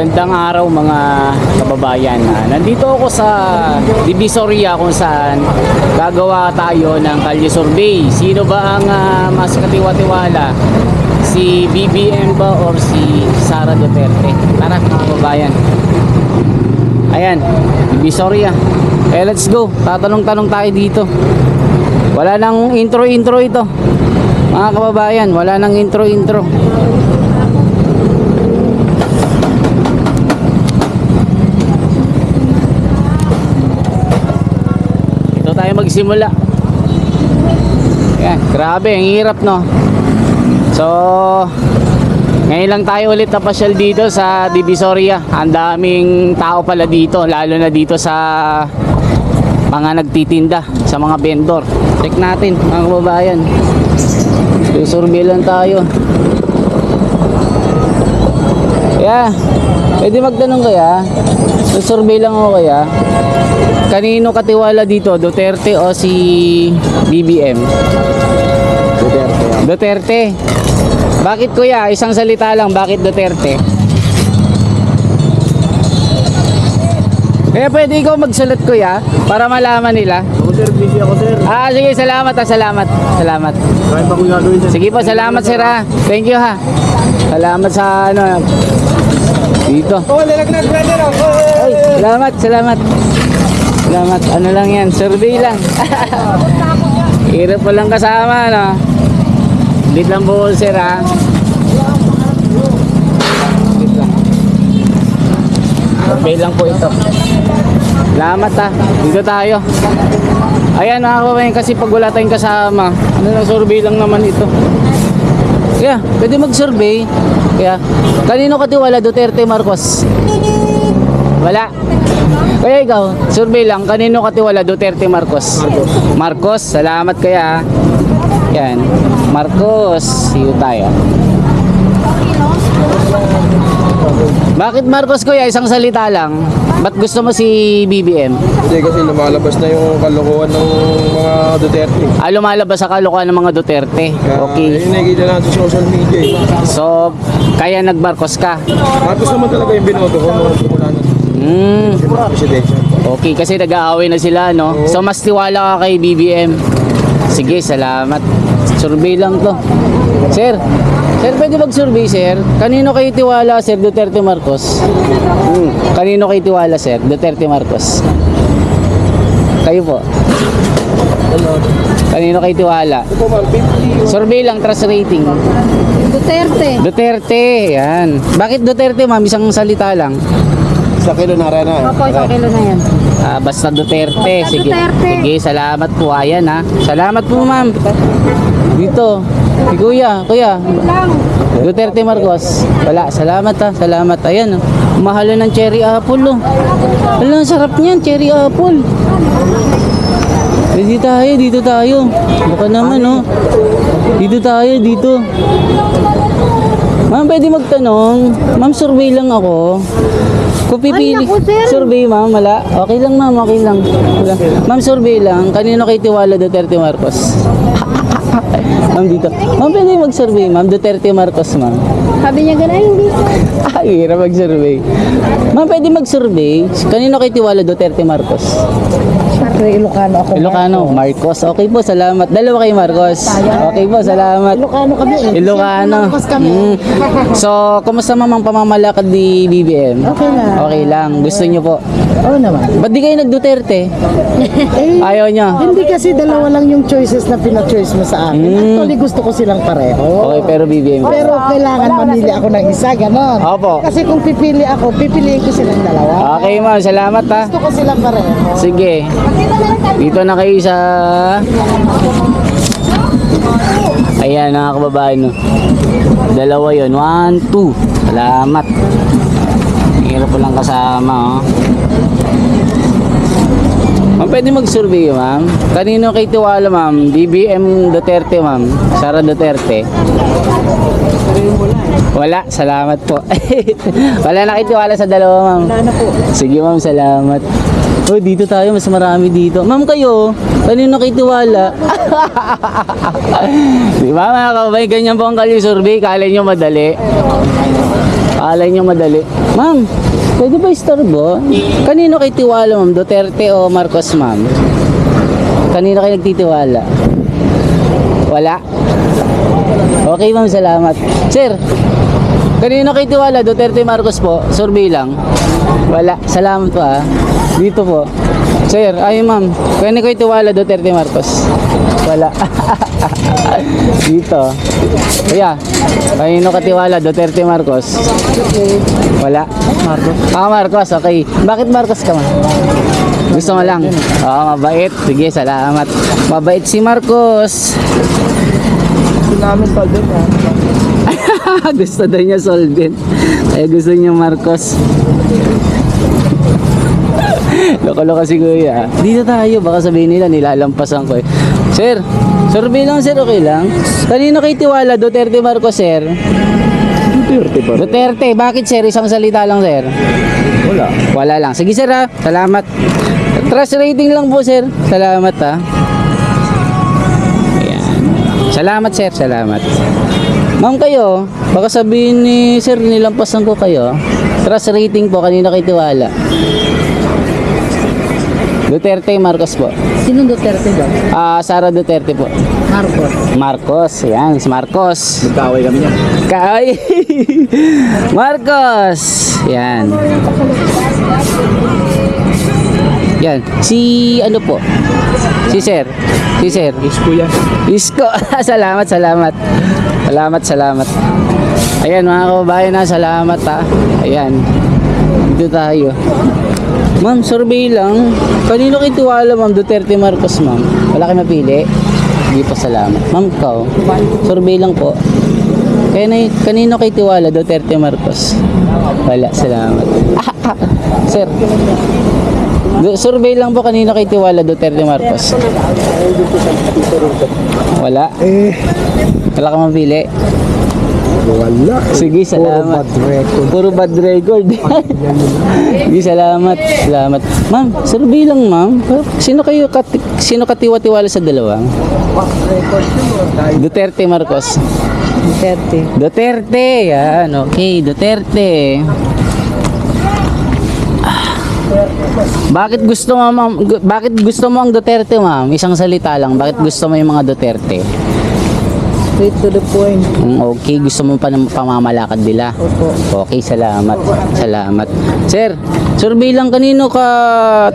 Magandang araw mga kababayan. Nandito ako sa Divisoria kung saan gagawa tayo ng kalye survey. Sino ba ang mas katiwa-tiwala? Si BBM ba or si Sara Duterte? Tara mga kababayan. Ayan, Divisoria. Let's go. Tatanong-tanong tayo dito. Wala nang intro-intro ito. Mga kababayan, wala nang intro-intro. Tayo magsimula. Yan, grabe, ang hirap no. So, ngayon lang tayo ulit napasyal dito sa Divisoria. Ang daming tao pala dito, lalo na dito sa mga nagtitinda, sa mga vendor. Check natin mga kababayan. Survey lang tayo. Yeah, pwede magtanong kaya? Survey lang ako kaya. Kanino katiwala dito? Duterte o si BBM? Duterte. Duterte. Bakit kuya? Isang salita lang. Bakit Duterte? Kaya pwede ikaw magsulat kuya para malaman nila. Ako sir, busy ako sir. Sige, salamat salamat. Salamat. Kaya pa kung gagawin sir. Sige po, salamat sir ha. Thank you ha. Salamat sa ano dito. Oh, nilaglag brother ako. Ay, salamat. Salamat. Ano lang yan, survey lang. Hirap pa lang kasama, no? Bit lang po, sir, ha? Bit lang. Survey lang po ito. Salamat, ha? Dito tayo. Ayan, mga kababayan, kasi pag wala tayong kasama, ano lang, survey lang naman ito. Kaya, pwede mag-survey. Kaya, kanino katiwala, Duterte, Marcos? Wala. Kaya ikaw, survey lang, kanino katiwala, Duterte, Marcos? Marcos, salamat kaya. Yan, Marcos, see you tayo. Bakit Marcos kuya? Isang salita lang. Ba't gusto mo si BBM? Hindi kasi lumalabas na yung kalokohan ng mga Duterte. Lumalabas sa kalokohan ng mga Duterte. Okay. Yun nakikita natin sa social media eh. So, kaya nag-Marcos ka? Marcos naman talaga yung binoto ko nung simula na presidensya. Okay, kasi nag-aaway na sila, no? So, mas tiwala ka kay BBM. Sige, salamat. Survey lang to. Sir, pwede mag-survey, sir? Kanino kayo tiwala, sir? Duterte, Marcos? Kanino kayo tiwala, sir? Duterte, Marcos? Kayo po. Kanino kayo tiwala? Ito ma'am, 50. Survey lang, trust rating. Duterte, yan. Bakit Duterte, ma'am? Isang salita lang. Sa kilo na rin na. Opo, 1 kilo na yan. Basta Duterte. Basta Sige. Duterte. Sige, salamat po. Ayan ha. Salamat po, ma'am. Dito. Si kuya. Lang. Duterte, Marcos. Wala. Salamat ha. Salamat. Ayan. Mahalo ng cherry apple. Oh. Wala, sarap niyan. Cherry apple. Dito tayo. Baka naman, oh. Dito tayo, dito. Ma'am, pwede magtanong. Ma'am, survey lang ako. Kung pipili. Ay, naku, sir. Survey, ma'am. Wala. Okay lang, ma'am. Okay lang. Wala. Ma'am, survey lang. Kanino kayo tiwala, Duterte, Marcos? Ma'am, dito. Ma'am, pwede mag-survey, ma'am. Duterte, Marcos, ma'am. Sabi niya gano'n, hindi. Hirap mag-survey. Ma'am, pwede mag-survey. Kanino kayo tiwala, Duterte, Marcos? Siyempre, Ilocano ako. Ilocano, Marcos. Okay po, salamat. Dalawa kayo, Marcos. Okay po, salamat. Ilocano kami eh. Ilocano. Marcos kami. So, kumusta mamang pamamalakad ni BBM? Okay lang. Okay lang. Gusto nyo po? Oo naman. Ba't di kayo nag-Duterte? Ayaw nyo? Hindi kasi dalawa lang yung choices na pina-choice mo sa akin. Actually, gusto ko silang pareho. Okay, pero BBM. Pero kailangan mamili ako ng isa, ganon. Opo. Kasi kung pipili ako, pipiliin ko silang dalawa. Okay, ma'am. Salamat ha. Gusto ko silang pareho. Sige. Dito na kayo sa... Ayan, mga kababayan. No? Dalawa yun. 1, 2. Salamat. Hirap po lang kasama. Oh. Ma'am, pwede mag-survey, ma'am. Kanino kayo tiwala, ma'am? BBM Duterte, ma'am. Sara Duterte. Wala, salamat po. Wala na kayo tiwala sa dalawa, ma'am. Wala na po. Sige, ma'am, salamat. Oh, dito tayo, mas marami dito. Ma'am, kayo, kanino kayo tiwala? Di ba mga kabay, ganyan po ang kalye survey, kala nyo madali. Alay nyo madali. Ma'am, pwede ba istorbo? Kanino kayo tiwala, ma'am? Duterte o Marcos, ma'am? Kanino kayo nagtitiwala? Wala? Okay, ma'am, salamat. Sir, kanino kayo tiwala? Duterte, Marcos po? Survey lang. Wala. Salamat po, ha. Dito po. Sir, ay ma'am, kanino kayo tiwala? Duterte, Marcos? Wala. Dito. Kuya, kanino ka tiwala? Duterte, Marcos? Wala. Marcos. Marcos, okay. Bakit Marcos ka, ma'am? Gusto mo lang? Oo, mabait. Sige, salamat. Mabait si Marcos. Gusto namin pa doon ha. Gusto daw niya solvent. Kaya gusto niya Marcos. Loko-loko si kuya. Dito tayo. Baka sabihin nila nilalampasan ko eh. Sir, survey lang sir. Okay lang. Kanino kayo tiwala? Duterte, Marcos, sir? Duterte pa rin. Duterte. Bakit sir? Isang salita lang sir. Wala. Wala lang. Sige sir ha. Salamat. Trust rating lang po sir. Salamat ha. Ayan. Salamat sir. Salamat. Ma'am kayo, baka sabihin ni sir nilampasan ko kayo. Trust rating po. Kanina kayo tiwala. Duterte, Marcos po. Sinong Duterte ba? Sara Duterte po. Marcos. Marcos. Yan, si Marcos. Magkaway kami yan. Kay Marcos. Yan. Yan. Si ano po? Si Sir. Si Sir. Isko yan. Isko. Salamat, salamat. Salamat, salamat. Ayan mga kababayan na, salamat ha. Ayan. Dito tayo. Ma'am, survey lang. Kanino kayo tiwala, ma'am? Duterte, Marcos, ma'am? Wala kayo mapili? Hindi po, salamat. Ma'am, ikaw? Survey lang po. Kanino kayo tiwala? Duterte, Marcos? Wala, salamat. Sir, survey lang po. Kanino kayo tiwala? Duterte, Marcos? Wala? Wala ka mapili? Wala. Sige, salamat. Puro bad record. Sige, salamat. Salamat. Ma'am, survey lang, ma'am. Sino katiwa-tiwala sa dalawang? Duterte, Marcos. Duterte. Duterte, yan. Okay, Duterte. Bakit gusto mo, ma'am? Bakit gusto mo ang Duterte, ma'am? Isang salita lang. Bakit gusto mo yung mga Duterte? Straight to the point. Okay, gusto mo pa ng pamamalakad nila? Opo. Okay, salamat. Salamat. Sir, survey lang kanino ka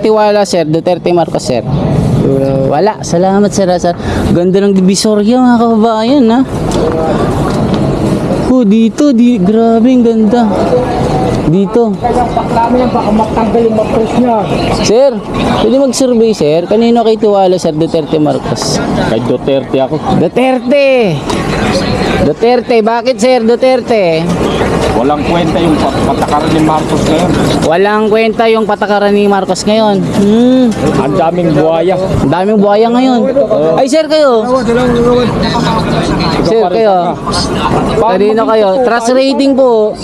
tiwala, sir? Duterte, Marcos, sir? Wala. Salamat, sir. Sir. Ganda ng Divisoria, mga kababayan, ha? Oh, dito. Grabe, ang ganda. Dito. Sir, pwede mag-survey, sir? Kanino kayo tiwala, sir? Duterte, Marcos? Kay Duterte ako. Duterte! Duterte, bakit, sir? Duterte? Walang kwenta yung patakaran ni Marcos ngayon. Walang kwenta yung patakaran ni Marcos ngayon. Ang daming buhaya. Ang daming buhaya ngayon. Ay, sir, kayo. Sir, kayo. Kanino kayo? Trust rating po.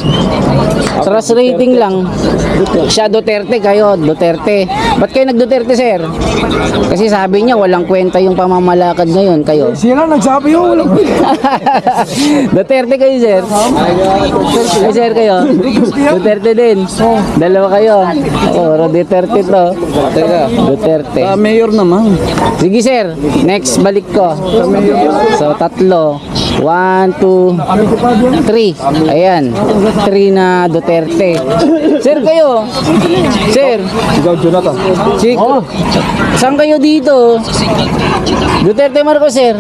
Trust rating lang. Siya Duterte, kayo Duterte. Ba't kayo nag-Duterte, sir? Kasi sabi niya walang kwenta yung pamamalakad ngayon, kayo. Sila nagsabi yun. Walang kwenta. Duterte kayo, sir. Ay, sir, kayo. Duterte din. Dalawa kayo. Oo, Duterte to. Duterte. Mayor naman. Sige, sir. Next, balik ko. So, tatlo. 1, 2, 3. Ayan. 3 na Duterte. Sir, kayo. Sir. Ikaw, Jonathan. Saan kayo dito? Duterte, Marcos, sir.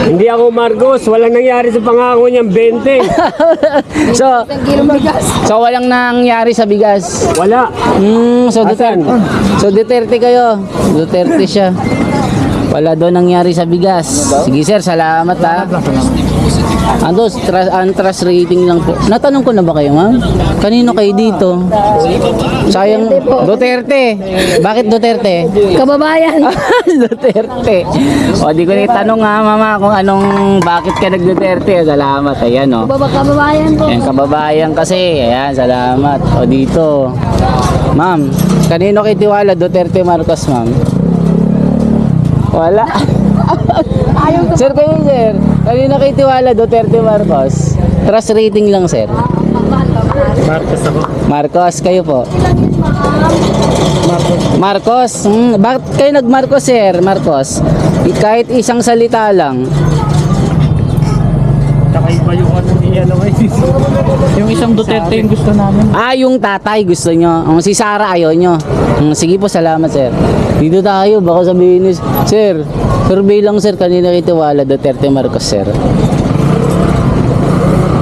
Hindi ako Marcos, walang nangyari sa pangako niyang 20. So walang nangyari sa bigas. Wala. So Duterte kayo. Duterte siya. Wala daw nangyari sa bigas. Sige sir, salamat ha. Ang trust rating lang po. Natanong ko na ba kayo, ma'am? Kanino kayo dito? Sayang. Duterte. Bakit Duterte? Kababayan. Duterte. O, di ko na itanong nga, mama, kung bakit ka nag-Duterte. Salamat. Ayan, o. Kababayan po. Ayan, kababayan kasi. Ayan, salamat. O, dito. Ma'am, kanino kayo tiwala? Duterte, Marcos, ma'am? Wala. Sir, kayo, sir. Kanino kayo tiwala? Duterte, Marcos? Trust rating lang, sir. Marcos ako. Marcos, kayo po? Marcos. Bakit kayo nag-Marcos, sir? Marcos. Kahit isang salita lang. Kakaiba yung ano niya naman. Yung isang Duterte yung gusto namin. Ah, yung tatay gusto nyo. Si Sarah ayaw nyo. Sige po, salamat, sir. Dito tayo, baka sabihin ni sir, survey lang, sir, kanina kitiwala Duterte Marcos, sir.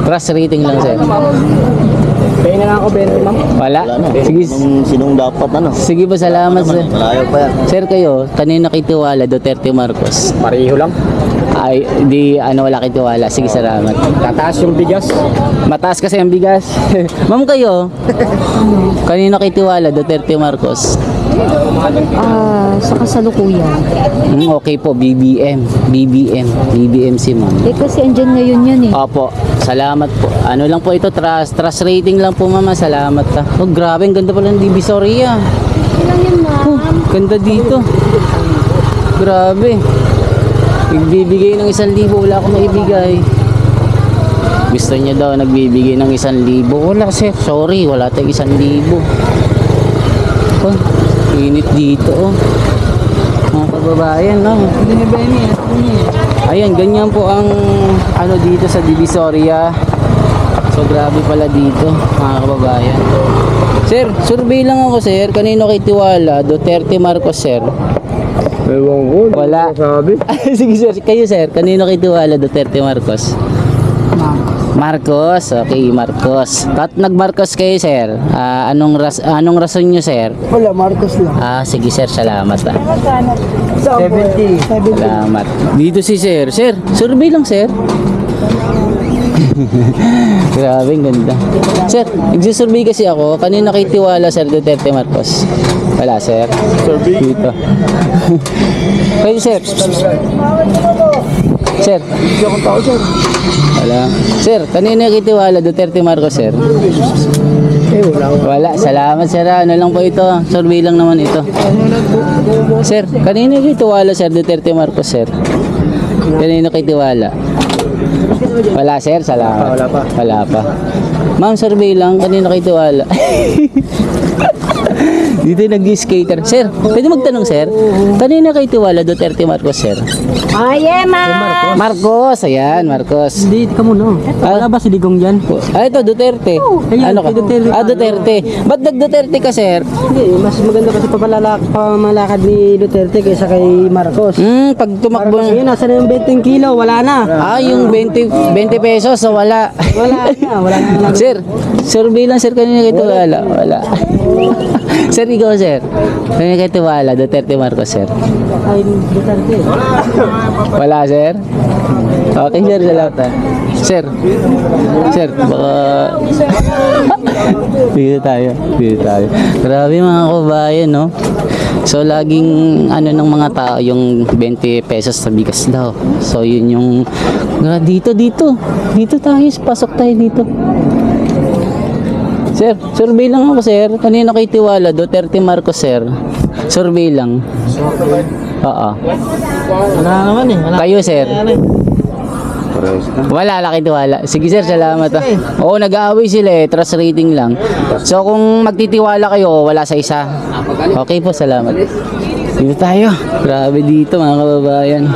Trust rating lang, sir. Kaya na lang ako, 20, ma'am. Wala? Sige, Sinong dapat ano? sige po, salamat, sir. Malayo pa yan. Sir, kayo, kanina kitiwala Duterte Marcos. Pareho lang. Ay, di, wala kitiwala. Sige, salamat. Tataas yung bigas. Mataas kasi ang bigas. Ma'am, kayo, kanina kitiwala Duterte Marcos. Sa kasalukuyan. Okay po, BBM si ma'am. Kasi andyan ngayon yan eh. Opo, salamat po. Ano lang po ito, trust rating lang po, mama. Salamat ka. Oh, grabe, ang ganda pala ng Divisoria. Oh, ganda dito. Grabe. Nagbibigay ng 1,000, wala akong maibigay. Gusto niya daw nagbibigay ng 1,000. Wala, sir. Sorry, wala tayong 1,000. Oh, init dito, oh. Mga kababayan, no? Ayan, ganyan po ang ano dito sa Divisoria. So, grabe pala dito, mga kababayan. Sir, survey lang ako, sir. Kanino kay tiwala? Duterte Marcos, sir. Ewan ko. Wala. Sabi. Sige, sir. Kayo, sir. Kanino kay tiwala? Duterte Marcos? Marcos. Okay, Marcos. At nag-Marcos kayo, sir. Anong rason nyo, sir? Wala, Marcos lang. Sige, sir. Salamat. 70. Salamat. Dito si sir. Sir, survey lang, sir. Grabe, ang ganda. Sir, nagsisurvey kasi ako. Kanina kay tiwala, sir, Duterte Marcos. Wala, sir. Survey? Dito. Kayo, sir. Sir. Hindi ako tao, sir. Wala. Sir, kanina kay tiwala, Duterte Marcos, sir. Wala. Salamat, sir. Ano lang po ito? Survey lang naman ito. Sir, kanina kay tiwala, sir, Duterte Marcos, sir. Kanina kay tiwala. Wala, sir. Salamat. Wala pa. Ma'am, survey lang. Kanina kay tiwala. Dito nag-skater. Sir, pwede magtanong, sir? Kanina kay tiwala, Duterte Marcos, sir? Marcos, ayan, Marcos. Hindi ka muna. Wala ba si Digong dyan? Ito, Duterte. Ano ka? Duterte. Ba't nag-Duterte ka, sir? Hindi, mas maganda kasi pamalakad ni Duterte kaysa kay Marcos. Pag tumakbo. Ngayon, nasa na yung 20 kilo, wala na. Yung 20 pesos, so wala. Wala na. Sir, survey lang, sir, kanina kay tiwala. Wala. Sir, ikaw, sir. Kanina kay tiwala, Duterte Marcos, sir. Ay, Duterte. Wala, sir? Okay, sir, salamat. Sir, baka... Dito tayo. Grabe, mga kabayan, no? So, laging, ng mga tao, yung 20 pesos sa bigas daw. So, yun yung... Dito. Dito tayo, pasok tayo dito. Sir, survey lang ako, sir. Kanina kay tiwala, Duterte Marcos, sir. Survey lang. Oo. Wala naman eh. Kayo, sir. Wala, laki tiwala. Sige, sir, salamat. Oo, nag-aaway sila eh. Trust rating lang. So, kung magtitiwala kayo, wala sa isa. Okay po, salamat. Dito tayo. Grabe dito, mga kababayan.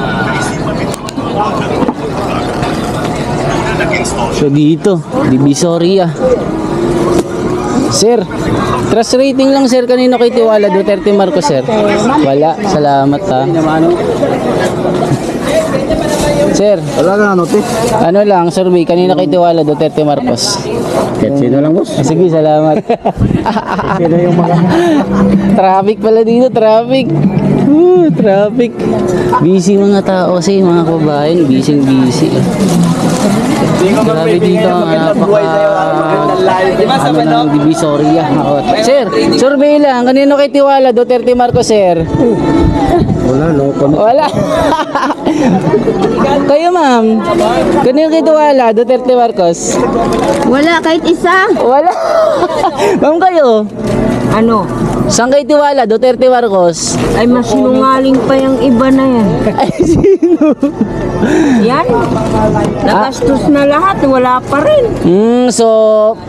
So, dito. Divisoria. Sir, trust rating lang, sir. Kanino kay tiwala, Duterte Marcos, sir? Wala, salamat, ha. Sir, Wala ka ano, te? ano lang, survey, kanina kay tiwala, Duterte Marcos. Kahit sino lang, boss. Sige, salamat. Sino yung mga... Traffic pala dito, traffic. Traffic. Busy mga tao kasi, mga kabayan, busy. Grabe dito, ng Divisoria. Sir, survey lang, kanino kay tiwala, Duterte Marcos, sir? Wala, no? Wala. Kayo, ma'am. Kanino kay tiwala, Duterte Marcos? Wala, kahit isa. Wala. Ma'am, kayo? Ano? Saan kayo tiwala? Duterte Marcos? Ay, mas sinungaling pa yung iba na yan. Ay, sino? Yan. Nagastos na lahat, wala pa rin. So,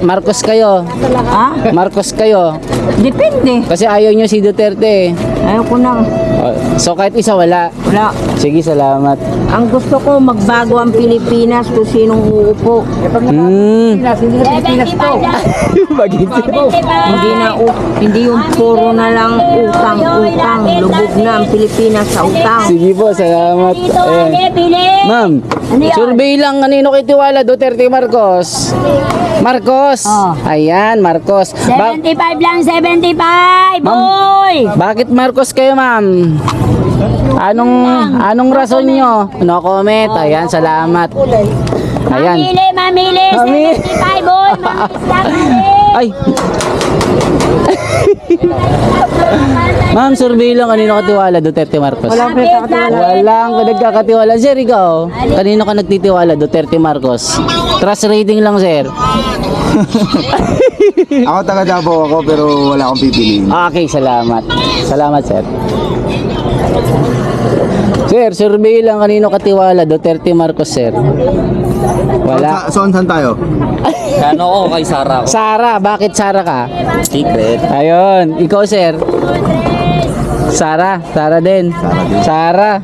Marcos kayo. Ha? Marcos kayo. Depende. Kasi ayaw nyo si Duterte eh. Ayaw ko na. So, kahit isa wala. Wala. Sige, salamat. Ang gusto ko, magbago ang Pilipinas kung sinong uupo. Hindi yung puro na lang utang. Lubog na ang Pilipinas sa utang. Sige po, salamat. Ayan. Ma'am, survey lang kanino kayo tiwala, Duterte Marcos? Marcos? Ayan, Marcos. 75 lang, 75, boy! Bakit Marcos kayo, ma'am? Anong rason nyo? No comment. Ayan, salamat. Ayan. Mamili, 75, boy! Ay. Ma'am, survey lang kanino ka tiwala, Duterte Marcos? Walang nagkakatiwala. Sir, ikaw? Kanino ka nagtitiwala, Duterte Marcos? Trust rating lang, sir. Ako taga Davao ako pero wala akong pipiliin. Okay, salamat. Salamat, sir. Sir, survey lang kanino ka tiwala, Duterte Marcos, sir. Wala. Saan tayo? Ano ko kay Sarah? Sara, bakit Sara ka? Secret. Ayun, ikaw, sir. Sara din. Sara.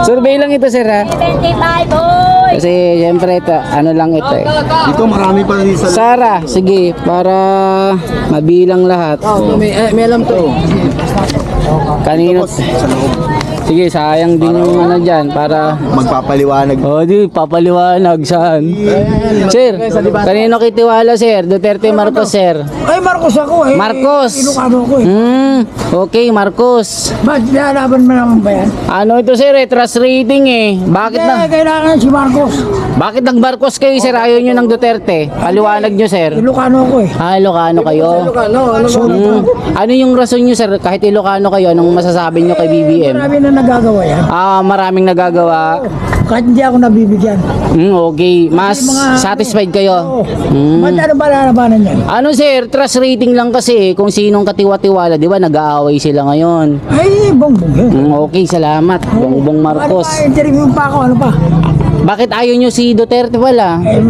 Survey lang ito, sir, ha? 75, boy! Kasi, syempre, ito, ano lang ito, eh. Dito marami pa rin sa... Sara, sige, para mabilang lahat. May alam to. Kanino? Sige, sayang din yung ano dyan, para... Magpapaliwanag. Oh, di, papaliwanag saan? Sir, kanino kitiwala, sir? Duterte Marcos, sir? Ay, Marcos ako eh. Marcos! Ilocano ako eh. Okay, Marcos. Ba't lalaban mo naman ba yan? Ano ito, sir, eh? Trust rating, eh. Kailangan si Marcos. Bakit nag-Marcos kayo, sir? Ayaw nyo ng Duterte? Paliwanag nyo, sir. Ilocano ako eh. Ah, Ilocano kayo? Ano yung rason nyo, sir? Kahit Ilocano kayo, anong masasabi nyo kay BBM? Marami na nagagawa yan. Maraming nagagawa. Kahit hindi ako nabibigyan. Okay. Mas satisfied kayo? Ba't ano ba lalabanan yan? Ano, sir? Trust rating lang kasi kung sinong katiwa-tiwala, di ba? Nag-aaway sila ngayon. Ay, bongbong yan. Okay, salamat. Bongbong Marcos. Ano pa, interview pa ako, ano pa? Bakit ayaw nyo si Duterte pala? Eh,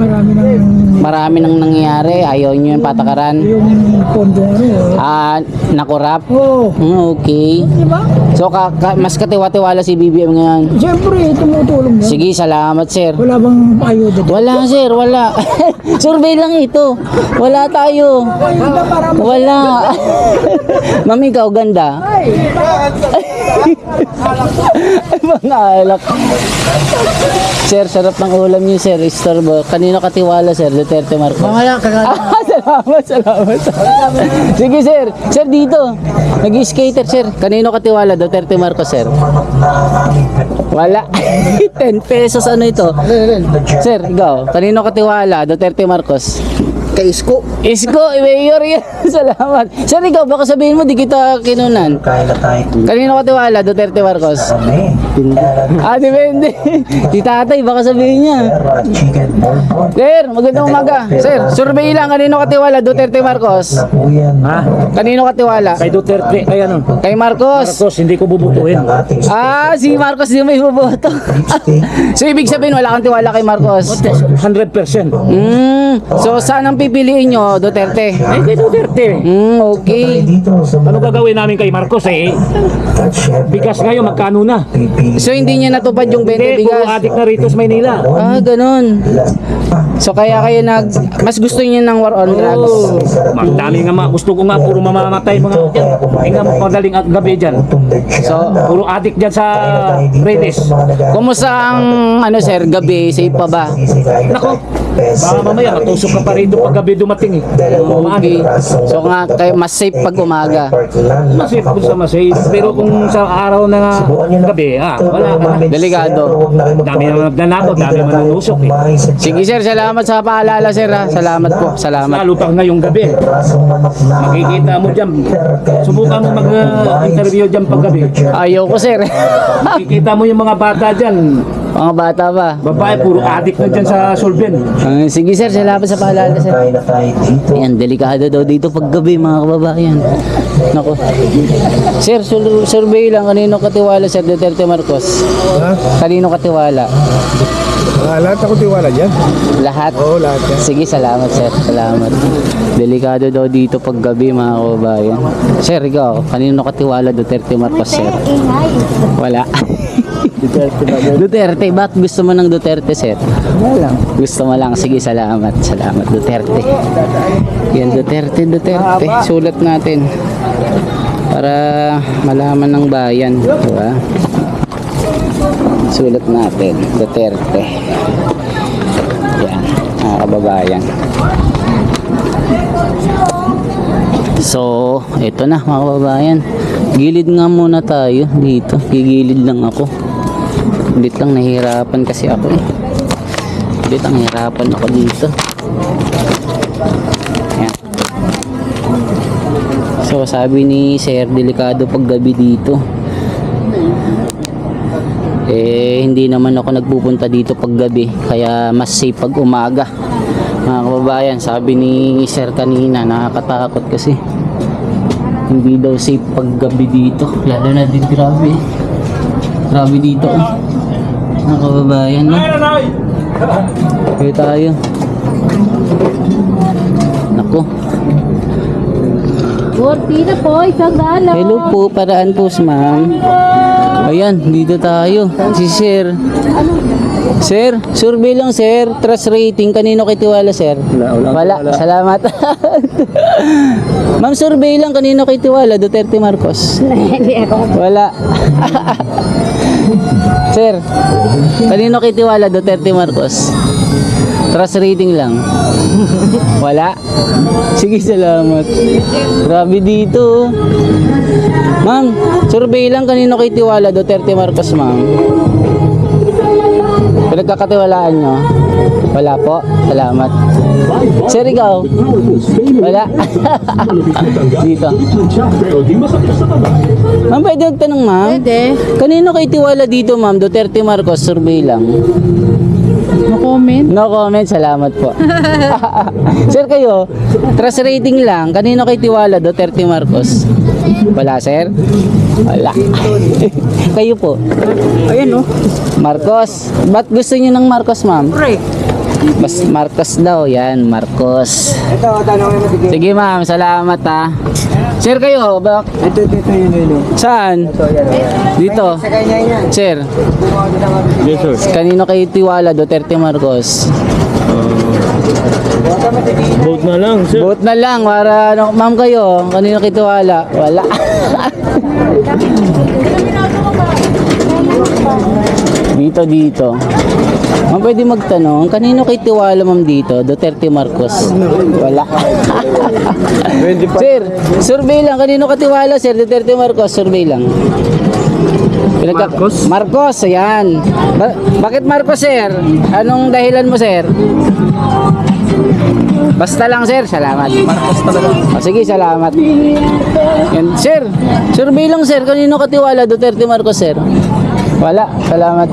Marami nang nangyayari. Ayaw nyo yung patakaran. yung pondo ano. Nakurap? Oo. Okay. Diba? So, mas katiwa-tiwala si BBM ngayon. Siyempre, tumutulong yan. Sige, salamat, sir. Wala bang ayuda dito? Wala, sir. Wala. Survey lang ito. Wala tayo. Ayuda para mo. Wala. Mami, ikaw ganda. Mga alak. Sir, sarap ng ulam niyo, sir. Istorbo. Kanino katiwala, sir? Duterte Marcos. Mamaya, Salamat. Sige, sir. Sir, dito. Nag-skater, sir. Kanino katiwala? Duterte Marcos, sir. Wala. 10 pesos, ano ito? Sir, ikaw. Kanino katiwala? Duterte Marcos. Kay Isko. Isko, mayor yan. Salamat. Sir, ikaw, baka sabihin mo, di kita kinunan. Kanino ka tiwala, Duterte Marcos? Depende. Si tatay, baka sabihin niya. Sir, magandang umaga. Sir, survey lang, kanino ka tiwala, Duterte Marcos? Ha? Kanino ka tiwala? Kay Duterte, kay ano? Kay Marcos. Marcos, hindi ko bubutuhin. Si Marcos di may boboto. So, ibig sabihin, wala kang tiwala kay Marcos? 100%. So, saan ang pipiliin nyo, Duterte? Kay Duterte. Okay. Ano gagawin namin kay Marcos eh? Bigas ngayon, magkano na? So, hindi niya natupad yung 20 Hindi, puro bigas? adik na rito sa Maynila. Ganun. So, kaya kayo mas gusto niyo ng war on drugs? Dami nga gusto ko nga, puro mamamatay mga dyan. Ay nga, madaling gabi dyan. So, Puro adik dyan sa Reyes. kumusta ang, sir, gabi? Safe pa ba? Nako, baka mamaya matusok ka pa rito pag gabi dumating eh. Okay. So, mas safe pag umaga. Masif kung sa masif. Pero kung sa araw na gabi, wala ka na. Delikado. Dami naman nagnanakaw, dami naman nanusok eh. Sige, sir. Salamat sa paalala, sir. Salamat po. Salamat. Lalo pag ngayong gabi. Makikita mo dyan. Subukan mo mag-interview dyan pag gabi. Ayaw ko, sir. Makikita mo yung mga bata dyan. Mga bata ba? Babae, puro adik na dyan sa Solven. Sige sir, salamat sa paalala sir. Ayan, delikado daw dito paggabi mga kababayan. Nako. Sir, survey lang, kanino katiwala sir Duterte Marcos? Ha? Kanino katiwala? Lahat ako tiwala dyan. Lahat? Oo, lahat yan. Sige, salamat sir. Salamat. Delikado daw dito paggabi mga kababayan. Sir, ikaw, kanino katiwala Duterte Marcos sir? Wala. Duterte, bakit gusto mo ng Duterte sir? Wala. Gusto mo lang. Sige, salamat. Salamat Duterte. Yan Duterte. Sulat natin. Para malaman ng bayan. Diba? Sulat natin. Duterte. Yan. Mga kababayan. So, ito na mga kababayan. Gilid nga muna tayo dito. Gigilid lang ako. Ulit lang nahihirapan kasi ako eh. Ulit lang nahihirapan ako dito. Ayan. So, sabi ni Sir, delikado paggabi dito. Hindi naman ako nagpupunta dito paggabi. Kaya mas safe pag umaga. Mga kababayan, sabi ni Sir kanina, nakakatakot kasi. Hindi daw safe paggabi dito. Lalo na din grabe. Grabe dito. Mga kababayan, no? Kaya tayo. Naku. Cortina po, isang dalaw. Hello po, paraan po, ma'am. Ayan, dito tayo. Si Sir. Sir, survey lang sir. Trust rating. Kanino kay tiwala sir? Wala. Salamat. Ma'am, survey lang. Kanino kay tiwala? Duterte Marcos? Wala. Sir, kanino kay tiwala? Duterte Marcos? Trust rating lang. Wala. Sige, salamat. Grabe dito. Ma'am, survey lang. Kanino kay tiwala? Duterte Marcos, ma'am? Pinagkakatiwalaan nyo? Wala po. Salamat. Sir, ikaw? Wala. Dito. Ma'am, pwede magtanong, ma'am? Pwede. Kanino kay tiwala dito, ma'am? Duterte Marcos, survey lang. No comment. No comment, salamat po. Sir, kayo, trust rating lang. Kanino kay tiwala? Duterte Marcos? Wala, sir? Wala. Kayo po? Ayan oh. Marcos. Ba't gusto niyo ng Marcos, ma'am? Pre. Bas Marcos daw, yan, Marcos. Ito, tanongin mo. Sige, ma'am, salamat ha. Sir, kayo, Ito, yun. saan? Dito. Sa kanya yan. Sir, Yes, sir. kanino kayo tiwala? Duterte Marcos? Vote na lang, sir. Vote na lang, para ano, ma'am kayo, kanino kayo tiwala? Wala. Dito. Ma'am, pwede magtanong, kanino kayo tiwala, ma'am, dito? Duterte Marcos? Wala. Sir, survey lang, kanino ka tiwala, sir? Duterte Marcos, survey lang. Marcos? Marcos, ayan. Bakit Marcos, sir? Anong dahilan mo, sir? Basta lang, sir. Salamat. Marcos talaga. Sige, salamat. Yan. Sir, survey lang, sir. Kanino ka tiwala? Duterte Marcos, sir? Wala. Salamat.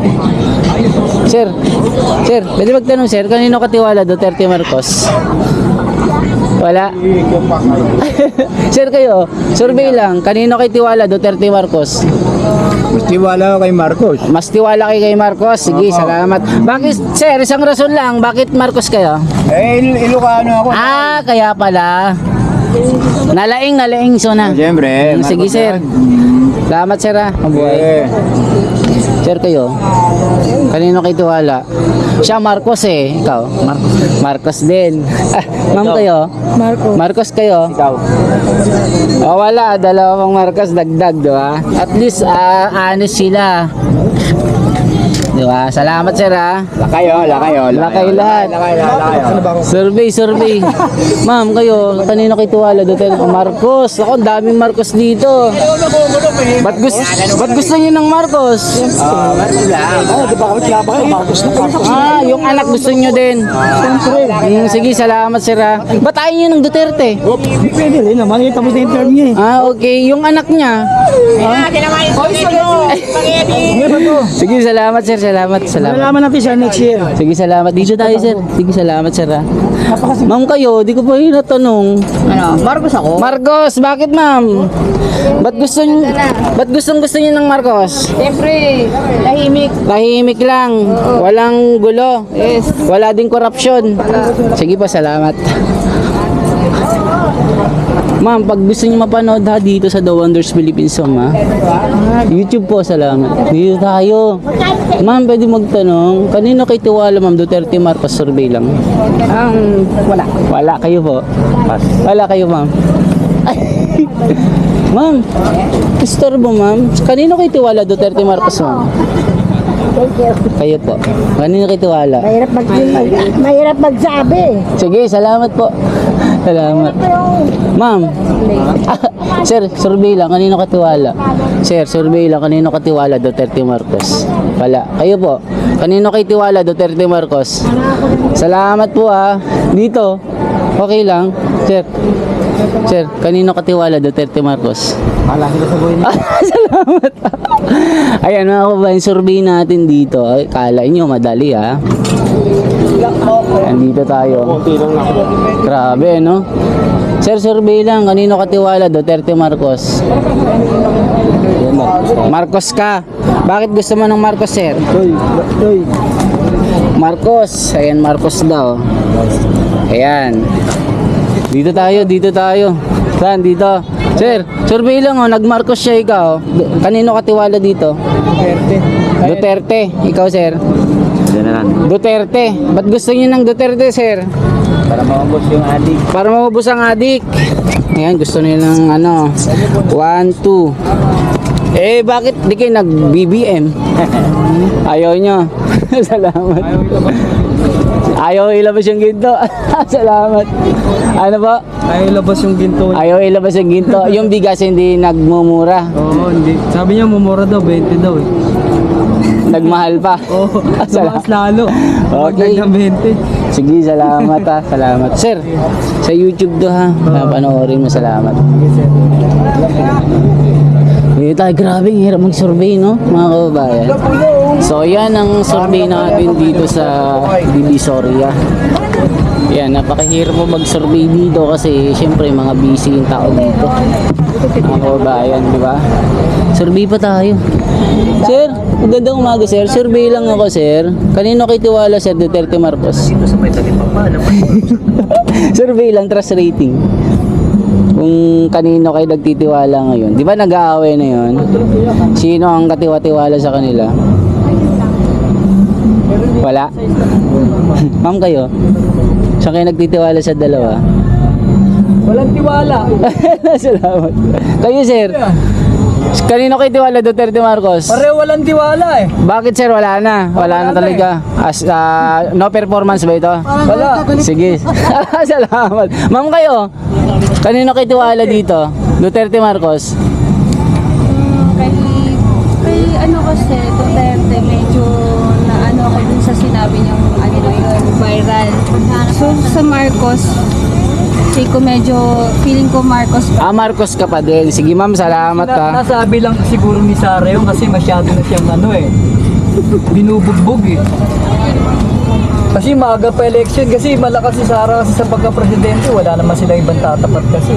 Sir, pwede magtanong, sir. Kanino ka tiwala? Duterte Marcos? Wala. Sir, kayo, survey lang. Kanino kay tiwala? Duterte Marcos? Mas tiwala ako kay Marcos. Mas tiwala kay Marcos? Sige, salamat. Bakit, sir, isang rason lang. Bakit Marcos kayo? Ilocano ako. Ah, kaya pala. Nalaing so na. Siyempre. Sige, Marcos sir. yan. Salamat, sir, ha. Mabuhay. Sir, kayo, kanino kayo tiwala? Siya Marcos eh. Ikaw? Marcos din. Ma'am kayo? Marcos kayo? Ikaw. Oh, wala. Dalawang Marcos dagdag, di ba? At least, honest sila. Di ba? Salamat, sir, ha. Lakayo. Lakay lahat. Lakayo. Survey. Ma'am, kayo, kanino kayo tiwala? Duterte Marcos. Ako, daming Marcos dito. Ba't gusto niyo ng Marcos? Marcos lang. Di ba kami tiyapa kayo? Marcos na Marcos. Ah, yung anak gusto niyo din. Sige, salamat, sir, ha. Ba't ayaw niyo ng Duterte? Pwede rin naman. Ito mo sa interview niya. Ah, okay. Yung anak niya. Sige, salamat, Salamat sir, salamat. Malalaman natin siya next year. Sige, salamat. Dito tayo sir. Sige, salamat sir ha. Ma'am kayo, di ko pa yun natanong. Ano, Marcos ako? Marcos, bakit ma'am? Ba't gustong gusto niyo ng Marcos? Siyempre, tahimik. Tahimik lang, walang gulo, wala ding korupsyon. Sige po, salamat. Ma'am, pag gusto niyo mapanood ha dito sa The Wonders Philippines Song ha. YouTube po, salamat. Dito tayo. Ma'am, pwede magtanong, kanino kay tiwala ma'am? Duterte, Marcos, survey lang. Wala. Wala kayo po. Wala kayo ma'am. Ma'am, istorbo ma'am. Kanino kay tiwala? Duterte, Marcos ma'am? Kayo po. Kanino kay tiwala? Mahirap magsabi. Sige, salamat po. Salamat. Ma'am. Sir, survey lang. Kanino katiwala? Sir, survey lang. Kanino katiwala? Duterte, Marcos. Wala. Kayo po. Kanino kay tiwala? Duterte, Marcos. Salamat po ha. Dito. Okay lang. Sir. Sir, kanino katiwala? Duterte, Marcos. Salamat. Ayan mga kababayan, survey natin dito. Ay, kala nyo madali ha. Andito tayo. Grabe no. Sir, survey lang. Kanino katiwala? Duterte, Marcos. Marcos ka. Bakit gusto mo ng Marcos, sir? Marcos. Ayan, Marcos daw. Ayan. Dito tayo, dito tayo. Saan? Dito. Sir, survey lang oh. Nag-Marcos siya ikaw. Kanino katiwala dito? Duterte. Ikaw, sir? Duterte. Ba't gusto niyo ng Duterte, sir? Para maubos yung adik. Para maubos ang adik. Ayan, gusto nila ng ano. 1, 2. Bakit di kayo nag-BBM? Ayaw nyo. Salamat. Ayaw ilabas yung ginto. Salamat. Ano po? Ayaw ilabas yung ginto. Ayaw ilabas yung ginto. Yung bigas hindi nagmumura. Oo, hindi. Sabi niya mumura daw, 20 daw eh. Nagmahal pa. Oo, mas lalo. Okay. Magdagdag ng 20. Sige, salamat ha. Salamat. Sir, sa YouTube do ha. Panoorin mo, salamat. Tayo, grabe, hirap mag-survey, no, mga kababayan. So, yan ang survey natin dito sa Divisoria. Yan, napakahirap mo mag-survey dito kasi syempre mga busy yung tao dito. Mga kababayan, di ba? Survey pa tayo. Sir, magandang umaga, sir. Survey lang ako, sir. Kanino kay tiwala, sir? Duterte, Marcos? Survey lang, trust rating. Kung kanino kayo nagtitiwala ngayon. Di ba nag-aaway na yun? Sino ang katiwa-tiwala sa kanila? Wala? Ma'am kayo? Saan kayo nagtitiwala sa dalawa? Walang tiwala. Salamat. Kayo, sir? Kanino kayo tiwala? Duterte, Marcos? Pareho walang tiwala eh. Bakit, sir? Wala na. Wala na talaga. No performance ba ito? Wala. Sige. Salamat. Ma'am kayo? Kanino kayo tiwala dito? Duterte, Marcos? Kay ano kasi, Duterte, medyo na ano ako dun sa sinabi niyang ano na yun, viral. So sa Marcos, feeling ko Marcos pa. Marcos ka pa din. Sige ma'am, salamat ha. Nasabi lang siguro ni Sara yun kasi masyado na siyang ano eh. Binubugbog eh. Kasi maaga pa election kasi malakas si Sara kasi sa pagka-presidente wala naman sila ibang tatapat kasi.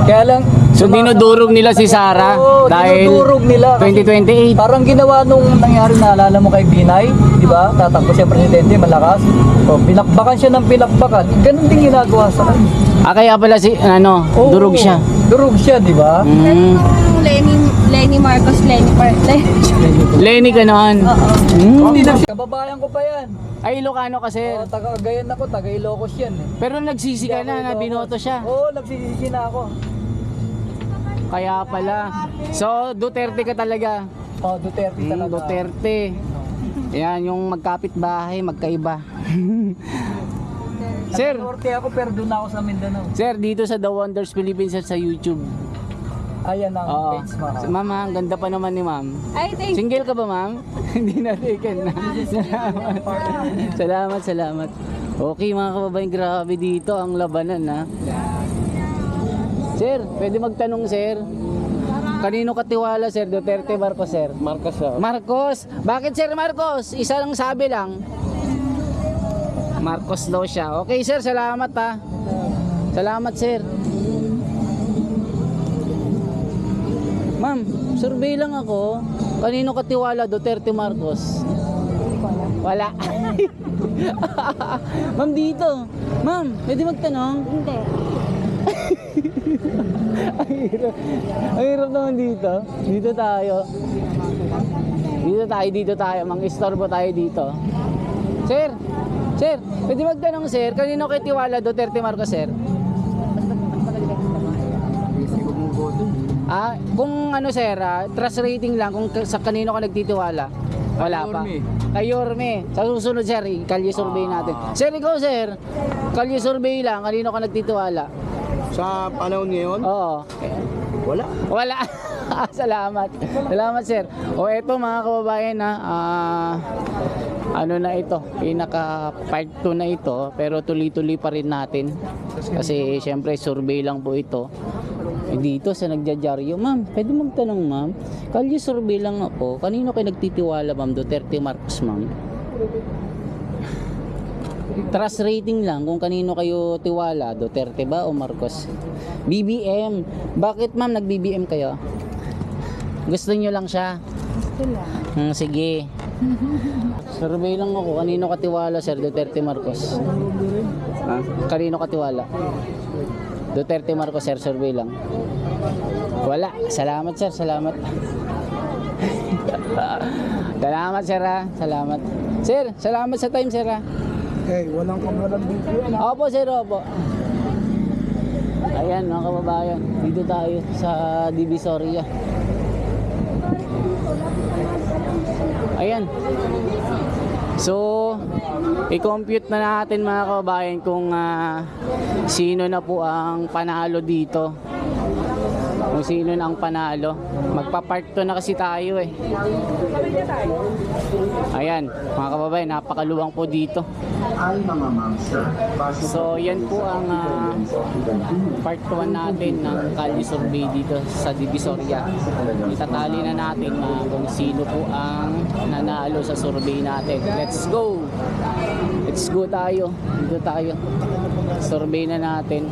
Kaya lang So dinudurog nila si Sara Oo, dahil dinudurog nila. 2028. parang ginawa nung nangyari, naalala mo kay Binay, di ba? Tatakbo siya presidente, malakas. O, pinakbakan siya ng pinakbakan. Ganun din ginagawa sa kanya. Kaya pala si Oo, durog siya. Durog siya, di ba? Mm. Lenny Marcos, Lenny ka noon. Hindi na siya. Kababayan ko pa yan. Ay Ilocano ka sir. Taga-Gayan ako, taga-Ilocos yan eh. Pero nagsisi ka na binoto siya. Oo, nagsisisi na ako. Kaya pala. So Duterte ka talaga. Oh, Duterte talaga. Duterte. Yan yung magkapit bahay, magkaiba. Sir, Norte ako pero doon ako sa Mindanao. sir, dito sa The Wonders Philippines at sa YouTube. Ayan ang Oo. page mo. Ma'am, ang ganda pa naman ni ma'am. Ay, thank Single ka ba, ma'am? Hindi na taken na. Salamat. Salamat, salamat. Okay, mga kababayan, grabe dito ang labanan, ha? Sir, pwede magtanong, sir? Kanino katiwala, sir? Duterte, Marcos, sir? Marcos ah. Marcos! Bakit, sir Marcos? Isa lang sabi lang. Marcos daw siya. Okay, sir. Salamat, ha. Salamat, sir. Ma'am, survey lang ako. Kanino katiwala, Duterte, Marcos? Wala. Ma'am, dito. Ma'am, pwede magtanong? Hindi. Ang hirap naman dito. Dito tayo. Dito tayo. Mang-istorbo tayo dito. Sir, pwede magtanong, sir. Kanino kayo tiwala, Duterte, Marcos, sir? Kung ano, sir, trust rating lang, kung sa kanino ka nagtitiwala. Wala pa. Kay Yorme. Sa susunod, sir, kalye survey natin. Sir, ikaw, sir, kalye survey lang, kanino ka nagtitiwala? Sa panahon ngayon, Oo. wala. Wala. Salamat. Salamat, sir. O eto mga kababayan, ano na ito, pinaka part 2 na ito, pero tuloy-tuloy pa rin natin. Kasi syempre survey lang po ito. Dito sa nagjajaryo, ma'am, pwede magtanong, ma'am. Kalye survey lang ako. Kanino kayo nagtitiwala, ma'am? Duterte, Marcos, ma'am? Trust rating lang kung kanino kayo tiwala, Duterte ba o Marcos? BBM. Bakit, ma'am, nag-BBM kayo? Gusto nyo lang siya? Gusto lang. Sige. Survey lang ako. Kanino katiwala, sir? Duterte, Marcos? Kanino katiwala? Duterte, Marcos, sir. Survey lang. Wala. Salamat, sir. Salamat. Salamat, sir, ha. Salamat. Sir, salamat sa time, sir, ha. Walang kamalan dito yan. Opo, sir, opo. Ayan, mga kababayan. Dito tayo sa Divisoria. Ayan. So, i-compute na natin, mga kababayan, kung sino na po ang panalo dito. Kung sino na ang panalo. Magpa-part 2 na kasi tayo eh. Ayan, mga kababayan, napakaluwang po dito. So, yan po ang part 1 natin ng Kalye Survey dito sa Divisoria. Itatali na natin kung sino po ang nanalo sa survey natin. Let's go! Let's go tayo. Dito tayo. Survey na natin.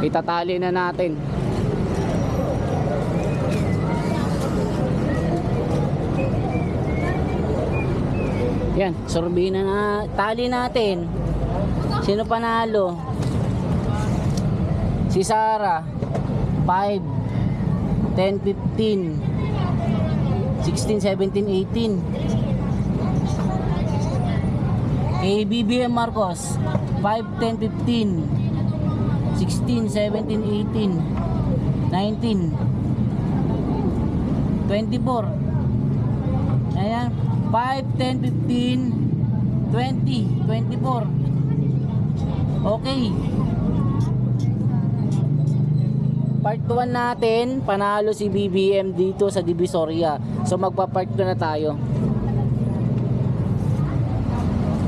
Itatali na natin. Yan, survey na tali natin. Sino panalo? Si Sara 5 10 15 16 17 18. Kay BBM Marcos 5 10 15 16 17 18 19 24. Ayan, 5, 10, 15, 20, 24. Okay. Part 1 natin, panalo si BBM dito sa Divisoria. So magpa-part 2 na tayo.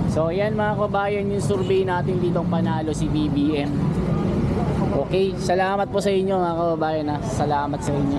So yan, mga kabayan, yung survey natin dito panalo si BBM. Okay, salamat po sa inyo, mga kababayan, ha. Salamat sa inyo.